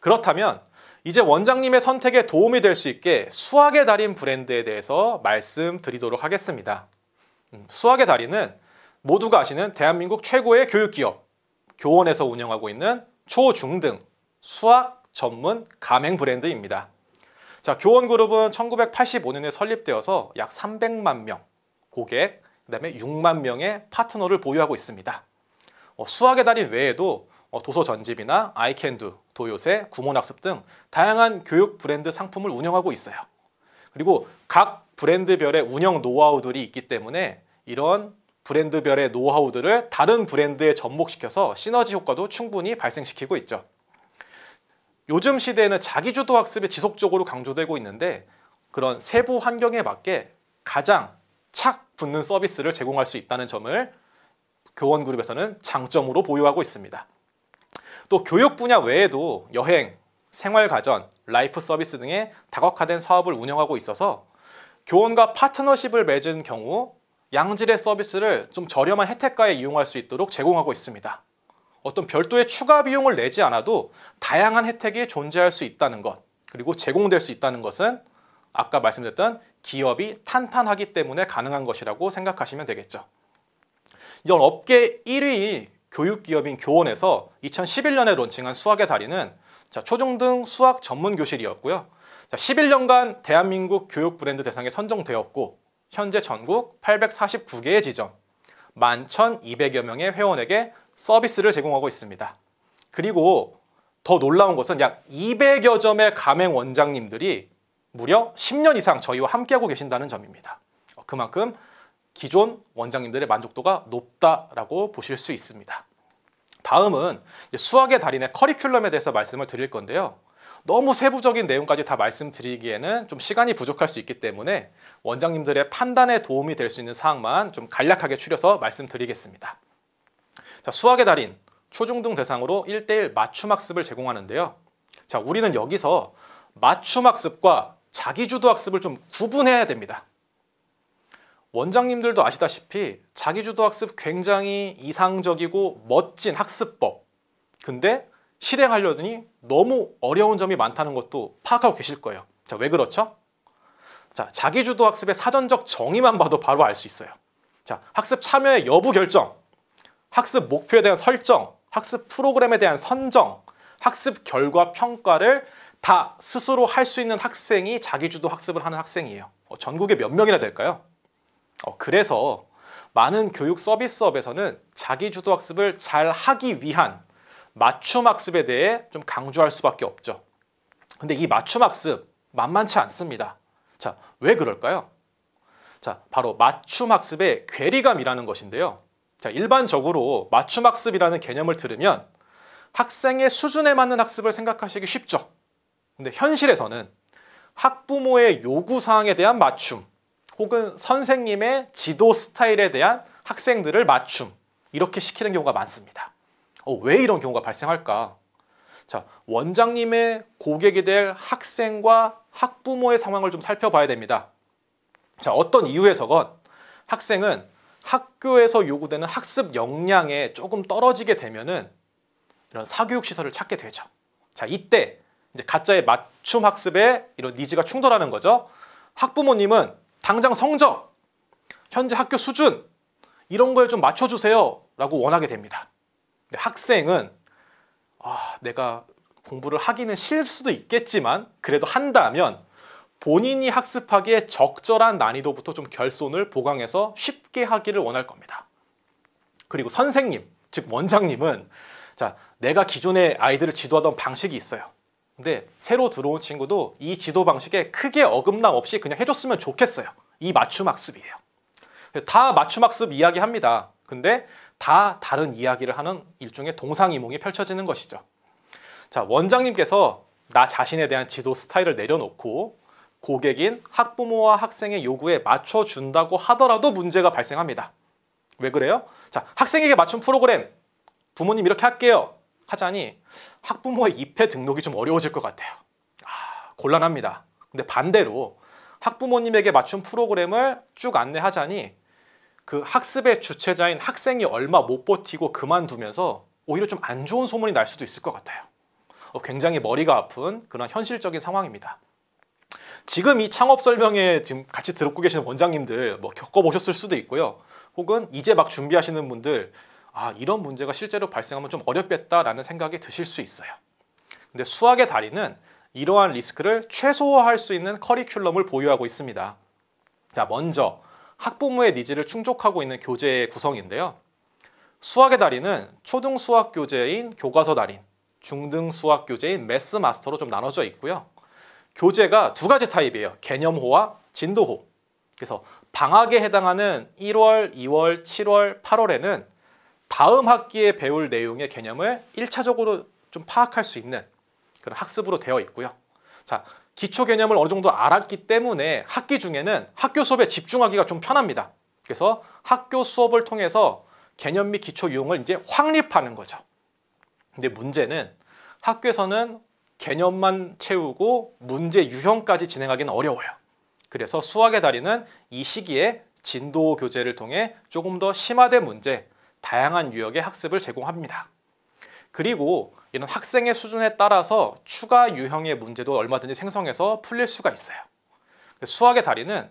그렇다면 이제 원장님의 선택에 도움이 될 수 있게 수학의 달인 브랜드에 대해서 말씀드리도록 하겠습니다. 수학의 달인은 모두가 아시는 대한민국 최고의 교육기업, 교원에서 운영하고 있는 초중등 수학 전문 가맹 브랜드입니다. 자, 교원그룹은 1985년에 설립되어서 약 300만 명 고객, 그다음에 6만 명의 파트너를 보유하고 있습니다. 수학의 달인 외에도 도서전집이나 아이캔두, 도요새, 구몬학습 등 다양한 교육 브랜드 상품을 운영하고 있어요. 그리고 각 브랜드별의 운영 노하우들이 있기 때문에 이런 브랜드별의 노하우들을 다른 브랜드에 접목시켜서 시너지 효과도 충분히 발생시키고 있죠. 요즘 시대에는 자기주도 학습이 지속적으로 강조되고 있는데 그런 세부 환경에 맞게 가장 착 붙는 서비스를 제공할 수 있다는 점을 교원그룹에서는 장점으로 보유하고 있습니다. 또 교육 분야 외에도 여행, 생활가전, 라이프 서비스 등의 다각화된 사업을 운영하고 있어서 교원과 파트너십을 맺은 경우 양질의 서비스를 좀 저렴한 혜택가에 이용할 수 있도록 제공하고 있습니다. 어떤 별도의 추가 비용을 내지 않아도 다양한 혜택이 존재할 수 있다는 것, 그리고 제공될 수 있다는 것은 아까 말씀드렸던 기업이 탄탄하기 때문에 가능한 것이라고 생각하시면 되겠죠. 이런 업계 1위 교육기업인 교원에서 2011년에 론칭한 수학의 달인은 초중등 수학 전문 교실이었고요. 11년간 대한민국 교육 브랜드 대상에 선정되었고 현재 전국 849개의 지점, 11,200여 명의 회원에게 서비스를 제공하고 있습니다. 그리고 더 놀라운 것은 약 200여 점의 가맹 원장님들이 무려 10년 이상 저희와 함께하고 계신다는 점입니다. 그만큼 기존 원장님들의 만족도가 높다라고 보실 수 있습니다. 다음은 수학의 달인의 커리큘럼에 대해서 말씀을 드릴 건데요. 너무 세부적인 내용까지 다 말씀드리기에는 좀 시간이 부족할 수 있기 때문에 원장님들의 판단에 도움이 될 수 있는 사항만 좀 간략하게 추려서 말씀드리겠습니다. 자, 수학의 달인, 초중등 대상으로 1:1 맞춤학습을 제공하는데요. 자, 우리는 여기서 맞춤학습과 자기주도 학습을 좀 구분해야 됩니다. 원장님들도 아시다시피 자기주도 학습 굉장히 이상적이고 멋진 학습법. 근데 실행하려더니 너무 어려운 점이 많다는 것도 파악하고 계실 거예요. 자, 왜 그렇죠? 자, 자기주도 학습의 사전적 정의만 봐도 바로 알 수 있어요. 자, 학습 참여의 여부 결정, 학습 목표에 대한 설정, 학습 프로그램에 대한 선정, 학습 결과 평가를 다 스스로 할 수 있는 학생이 자기주도 학습을 하는 학생이에요. 전국에 몇 명이나 될까요? 그래서 많은 교육 서비스업에서는 자기주도 학습을 잘 하기 위한 맞춤 학습에 대해 좀 강조할 수밖에 없죠. 근데 이 맞춤 학습 만만치 않습니다. 자, 왜 그럴까요? 자, 바로 맞춤 학습의 괴리감이라는 것인데요. 자, 일반적으로 맞춤 학습이라는 개념을 들으면 학생의 수준에 맞는 학습을 생각하시기 쉽죠. 근데 현실에서는 학부모의 요구사항에 대한 맞춤, 혹은 선생님의 지도 스타일에 대한 학생들을 맞춤, 이렇게 시키는 경우가 많습니다. 왜 이런 경우가 발생할까? 자, 원장님의 고객이 될 학생과 학부모의 상황을 좀 살펴봐야 됩니다. 자, 어떤 이유에서건 학생은 학교에서 요구되는 학습 역량에 조금 떨어지게 되면은 이런 사교육 시설을 찾게 되죠. 자, 이때 이제 가짜의 맞춤 학습에 이런 니즈가 충돌하는 거죠. 학부모님은 당장 성적, 현재 학교 수준 이런 거에 좀 맞춰주세요 라고 원하게 됩니다. 근데 학생은 내가 공부를 하기는 싫을 수도 있겠지만 그래도 한다면 본인이 학습하기에 적절한 난이도부터 좀 결손을 보강해서 쉽게 하기를 원할 겁니다. 그리고 선생님, 즉 원장님은 자, 내가 기존에 아이들을 지도하던 방식이 있어요. 근데 새로 들어온 친구도 이 지도 방식에 크게 어긋남 없이 그냥 해줬으면 좋겠어요. 이 맞춤 학습이에요. 다 맞춤 학습 이야기합니다. 근데 다 다른 이야기를 하는 일종의 동상이몽이 펼쳐지는 것이죠. 자, 원장님께서 나 자신에 대한 지도 스타일을 내려놓고 고객인 학부모와 학생의 요구에 맞춰준다고 하더라도 문제가 발생합니다. 왜 그래요? 자, 학생에게 맞춘 프로그램 부모님 이렇게 할게요 하자니 학부모의 입회 등록이 좀 어려워질 것 같아요. 곤란합니다. 근데 반대로 학부모님에게 맞춘 프로그램을 쭉 안내하자니 그 학습의 주체자인 학생이 얼마 못 버티고 그만두면서 오히려 좀 안 좋은 소문이 날 수도 있을 것 같아요. 굉장히 머리가 아픈 그런 현실적인 상황입니다. 지금 이 창업 설명회 지금 같이 듣고 계시는 원장님들 뭐 겪어보셨을 수도 있고요. 혹은 이제 막 준비하시는 분들 이런 문제가 실제로 발생하면 좀 어렵겠다라는 생각이 드실 수 있어요. 근데 수학의 달인은 이러한 리스크를 최소화할 수 있는 커리큘럼을 보유하고 있습니다. 자, 먼저 학부모의 니즈를 충족하고 있는 교재의 구성인데요. 수학의 달인은 초등 수학 교재인 교과서 달인, 중등 수학 교재인 매스 마스터로 좀 나눠져 있고요. 교재가 두 가지 타입이에요. 개념호와 진도호. 그래서 방학에 해당하는 1월, 2월, 7월, 8월에는 다음 학기에 배울 내용의 개념을 1차적으로 좀 파악할 수 있는 그런 학습으로 되어 있고요. 자, 기초 개념을 어느 정도 알았기 때문에 학기 중에는 학교 수업에 집중하기가 좀 편합니다. 그래서 학교 수업을 통해서 개념 및 기초 유형을 이제 확립하는 거죠. 근데 문제는 학교에서는 개념만 채우고 문제 유형까지 진행하기는 어려워요. 그래서 수학의 달인은 이 시기에 진도 교재를 통해 조금 더 심화된 문제, 다양한 유형의 학습을 제공합니다. 그리고 이런 학생의 수준에 따라서 추가 유형의 문제도 얼마든지 생성해서 풀릴 수가 있어요. 수학의 달인은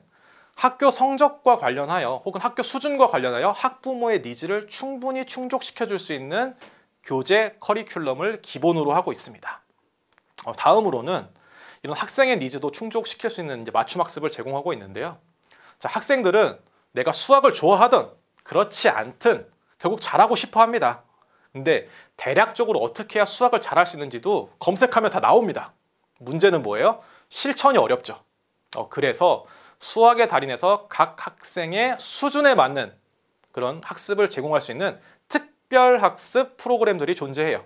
학교 성적과 관련하여 혹은 학교 수준과 관련하여 학부모의 니즈를 충분히 충족시켜 줄 수 있는 교재 커리큘럼을 기본으로 하고 있습니다. 다음으로는 이런 학생의 니즈도 충족시킬 수 있는 이제 맞춤 학습을 제공하고 있는데요. 자, 학생들은 내가 수학을 좋아하든 그렇지 않든 결국 잘하고 싶어 합니다. 근데 대략적으로 어떻게 해야 수학을 잘할 수 있는지도 검색하면 다 나옵니다. 문제는 뭐예요? 실천이 어렵죠. 그래서 수학의 달인에서 각 학생의 수준에 맞는 그런 학습을 제공할 수 있는 특별학습 프로그램들이 존재해요.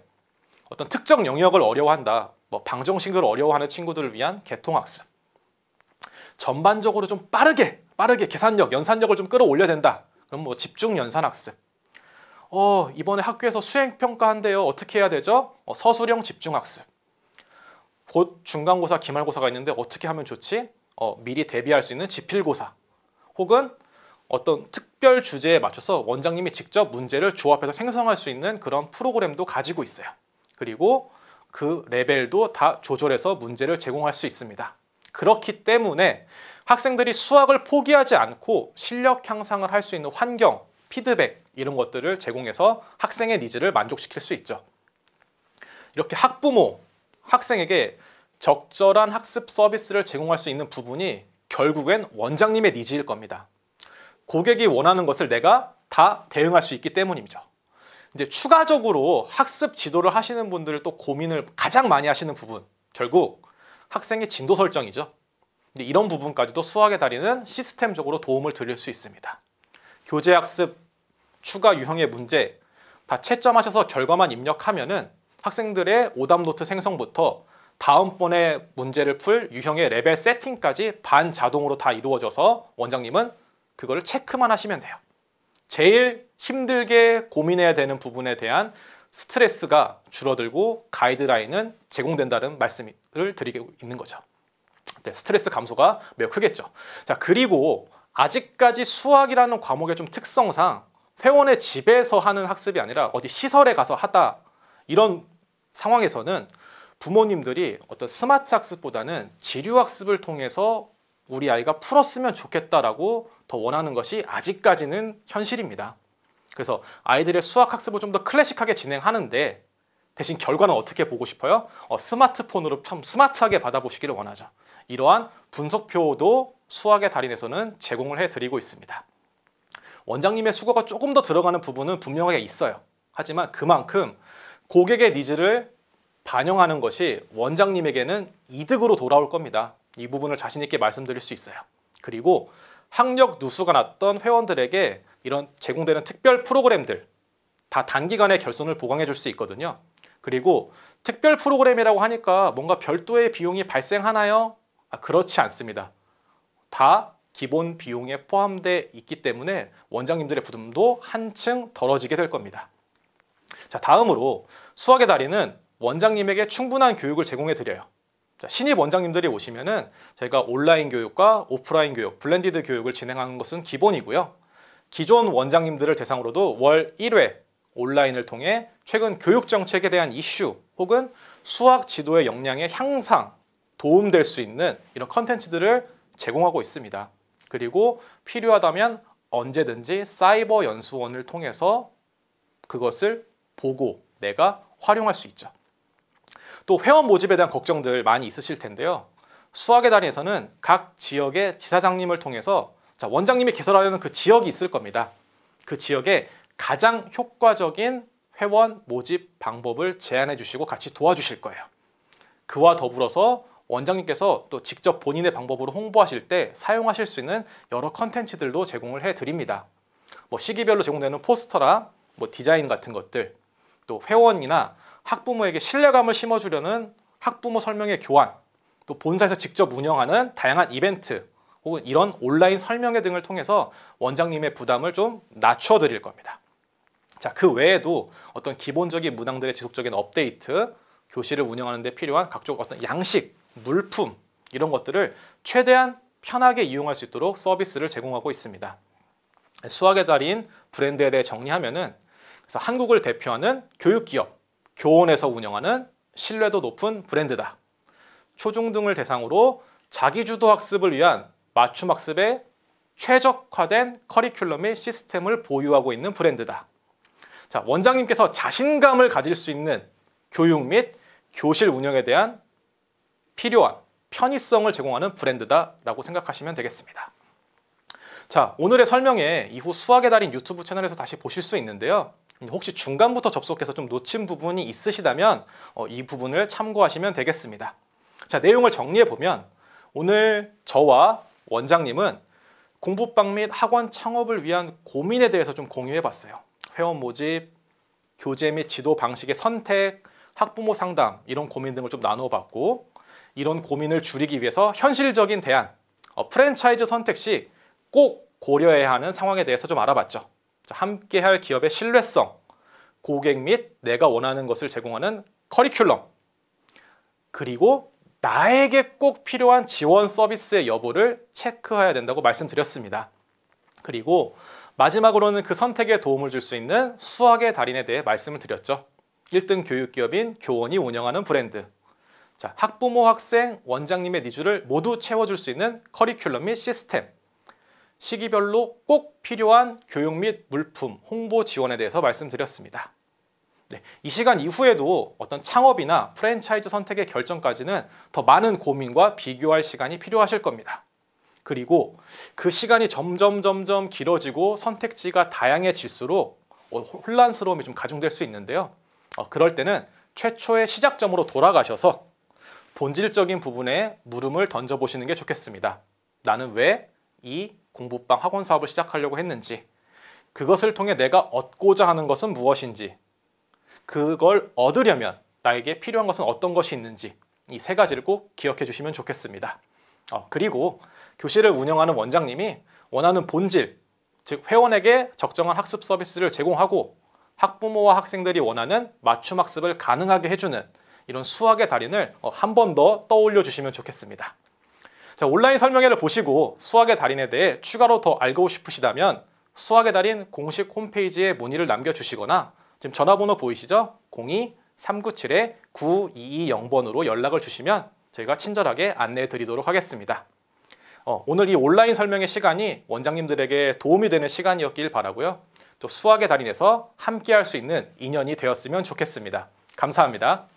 어떤 특정 영역을 어려워한다, 방정식을 어려워하는 친구들을 위한 계통학습, 전반적으로 좀 빠르게 계산력, 연산력을 좀 끌어올려야 된다. 그럼 집중 연산학습. 이번에 학교에서 수행평가한대요. 어떻게 해야 되죠? 서술형 집중학습. 곧 중간고사, 기말고사가 있는데 어떻게 하면 좋지? 미리 대비할 수 있는 지필고사. 혹은 어떤 특별 주제에 맞춰서 원장님이 직접 문제를 조합해서 생성할 수 있는 그런 프로그램도 가지고 있어요. 그리고 그 레벨도 다 조절해서 문제를 제공할 수 있습니다. 그렇기 때문에 학생들이 수학을 포기하지 않고 실력 향상을 할 수 있는 환경, 피드백 이런 것들을 제공해서 학생의 니즈를 만족시킬 수 있죠. 이렇게 학부모, 학생에게 적절한 학습 서비스를 제공할 수 있는 부분이 결국엔 원장님의 니즈일 겁니다. 고객이 원하는 것을 내가 다 대응할 수 있기 때문이죠. 이제 추가적으로 학습 지도를 하시는 분들 또 고민을 가장 많이 하시는 부분, 결국 학생의 진도 설정이죠. 근데 이런 부분까지도 수학의 달인은 시스템적으로 도움을 드릴 수 있습니다. 교재 학습, 추가 유형의 문제 다 채점하셔서 결과만 입력하면은 학생들의 오답 노트 생성부터 다음번에 문제를 풀 유형의 레벨 세팅까지 반자동으로 다 이루어져서 원장님은 그거를 체크만 하시면 돼요. 제일 힘들게 고민해야 되는 부분에 대한 스트레스가 줄어들고 가이드라인은 제공된다는 말씀을 드리고 있는 거죠. 네, 스트레스 감소가 매우 크겠죠. 자, 그리고 아직까지 수학이라는 과목의 좀 특성상 회원의 집에서 하는 학습이 아니라 어디 시설에 가서 하다 이런 상황에서는 부모님들이 어떤 스마트 학습보다는 지류 학습을 통해서 우리 아이가 풀었으면 좋겠다라고 더 원하는 것이 아직까지는 현실입니다. 그래서 아이들의 수학 학습을 좀 더 클래식하게 진행하는데 대신 결과는 어떻게 보고 싶어요? 스마트폰으로 참 스마트하게 받아보시기를 원하죠. 이러한 분석표도 수학의 달인에서는 제공을 해드리고 있습니다. 원장님의 수고가 조금 더 들어가는 부분은 분명하게 있어요. 하지만 그만큼 고객의 니즈를 반영하는 것이 원장님에게는 이득으로 돌아올 겁니다. 이 부분을 자신 있게 말씀드릴 수 있어요. 그리고 학력 누수가 났던 회원들에게 이런 제공되는 특별 프로그램들 다 단기간에 결손을 보강해 줄 수 있거든요. 그리고 특별 프로그램이라고 하니까 뭔가 별도의 비용이 발생하나요? 그렇지 않습니다. 다 기본 비용에 포함되어 있기 때문에 원장님들의 부담도 한층 덜어지게 될 겁니다. 자, 다음으로 수학의 달인은 원장님에게 충분한 교육을 제공해 드려요. 자, 신입 원장님들이 오시면은 저희가 온라인 교육과 오프라인 교육, 블렌디드 교육을 진행하는 것은 기본이고요. 기존 원장님들을 대상으로도 월 1회 온라인을 통해 최근 교육 정책에 대한 이슈 혹은 수학 지도의 역량의 향상, 도움될 수 있는 이런 컨텐츠들을 제공하고 있습니다. 그리고 필요하다면 언제든지 사이버 연수원을 통해서 그것을 보고 내가 활용할 수 있죠. 또 회원 모집에 대한 걱정들 많이 있으실 텐데요. 수학의 달인에서는 각 지역의 지사장님을 통해서 원장님이 개설하려는 그 지역이 있을 겁니다. 그 지역에 가장 효과적인 회원 모집 방법을 제안해 주시고 같이 도와주실 거예요. 그와 더불어서 원장님께서 또 직접 본인의 방법으로 홍보하실 때 사용하실 수 있는 여러 컨텐츠들도 제공을 해드립니다. 시기별로 제공되는 포스터랑 디자인 같은 것들, 또 회원이나 학부모에게 신뢰감을 심어주려는 학부모 설명회 교환, 또 본사에서 직접 운영하는 다양한 이벤트, 혹은 이런 온라인 설명회 등을 통해서 원장님의 부담을 좀 낮춰드릴 겁니다. 자, 그 외에도 어떤 기본적인 문항들의 지속적인 업데이트, 교실을 운영하는 데 필요한 각종 어떤 양식, 물품 이런 것들을 최대한 편하게 이용할 수 있도록 서비스를 제공하고 있습니다. 수학의 달인 브랜드에 대해 정리하면은 그래서 한국을 대표하는 교육기업, 교원에서 운영하는 신뢰도 높은 브랜드다. 초중등을 대상으로 자기주도 학습을 위한 맞춤 학습에 최적화된 커리큘럼 및 시스템을 보유하고 있는 브랜드다. 자, 원장님께서 자신감을 가질 수 있는 교육 및 교실 운영에 대한 필요한 편의성을 제공하는 브랜드다라고 생각하시면 되겠습니다. 자, 오늘의 설명에 이후 수학의 달인 유튜브 채널에서 다시 보실 수 있는데요. 혹시 중간부터 접속해서 좀 놓친 부분이 있으시다면 이 부분을 참고하시면 되겠습니다. 자, 내용을 정리해보면 오늘 저와 원장님은 공부방 및 학원 창업을 위한 고민에 대해서 좀 공유해봤어요. 회원 모집, 교재 및 지도 방식의 선택, 학부모 상담 이런 고민 등을 좀 나눠봤고 이런 고민을 줄이기 위해서 현실적인 대안, 프랜차이즈 선택 시 꼭 고려해야 하는 상황에 대해서 좀 알아봤죠. 함께 할 기업의 신뢰성, 고객 및 내가 원하는 것을 제공하는 커리큘럼, 그리고 나에게 꼭 필요한 지원 서비스의 여부를 체크해야 된다고 말씀드렸습니다. 그리고 마지막으로는 그 선택에 도움을 줄 수 있는 수학의 달인에 대해 말씀을 드렸죠. 1등 교육기업인 교원이 운영하는 브랜드. 자, 학부모, 학생, 원장님의 니즈를 모두 채워줄 수 있는 커리큘럼 및 시스템. 시기별로 꼭 필요한 교육 및 물품, 홍보 지원에 대해서 말씀드렸습니다. 네, 이 시간 이후에도 어떤 창업이나 프랜차이즈 선택의 결정까지는 더 많은 고민과 비교할 시간이 필요하실 겁니다. 그리고 그 시간이 점점 길어지고 선택지가 다양해질수록 혼란스러움이 좀 가중될 수 있는데요. 그럴 때는 최초의 시작점으로 돌아가셔서 본질적인 부분에 물음을 던져보시는 게 좋겠습니다. 나는 왜 이 공부방 학원 사업을 시작하려고 했는지, 그것을 통해 내가 얻고자 하는 것은 무엇인지, 그걸 얻으려면 나에게 필요한 것은 어떤 것이 있는지 이 세 가지를 꼭 기억해 주시면 좋겠습니다. 그리고 교실을 운영하는 원장님이 원하는 본질, 즉 회원에게 적정한 학습 서비스를 제공하고 학부모와 학생들이 원하는 맞춤 학습을 가능하게 해주는 이런 수학의 달인을 한 번 더 떠올려 주시면 좋겠습니다. 자, 온라인 설명회를 보시고 수학의 달인에 대해 추가로 더 알고 싶으시다면 수학의 달인 공식 홈페이지에 문의를 남겨주시거나 지금 전화번호 보이시죠? 02-397-9220번으로 연락을 주시면 저희가 친절하게 안내해 드리도록 하겠습니다. 오늘 이 온라인 설명회 시간이 원장님들에게 도움이 되는 시간이었길 바라고요. 또 수학의 달인에서 함께 할 수 있는 인연이 되었으면 좋겠습니다. 감사합니다.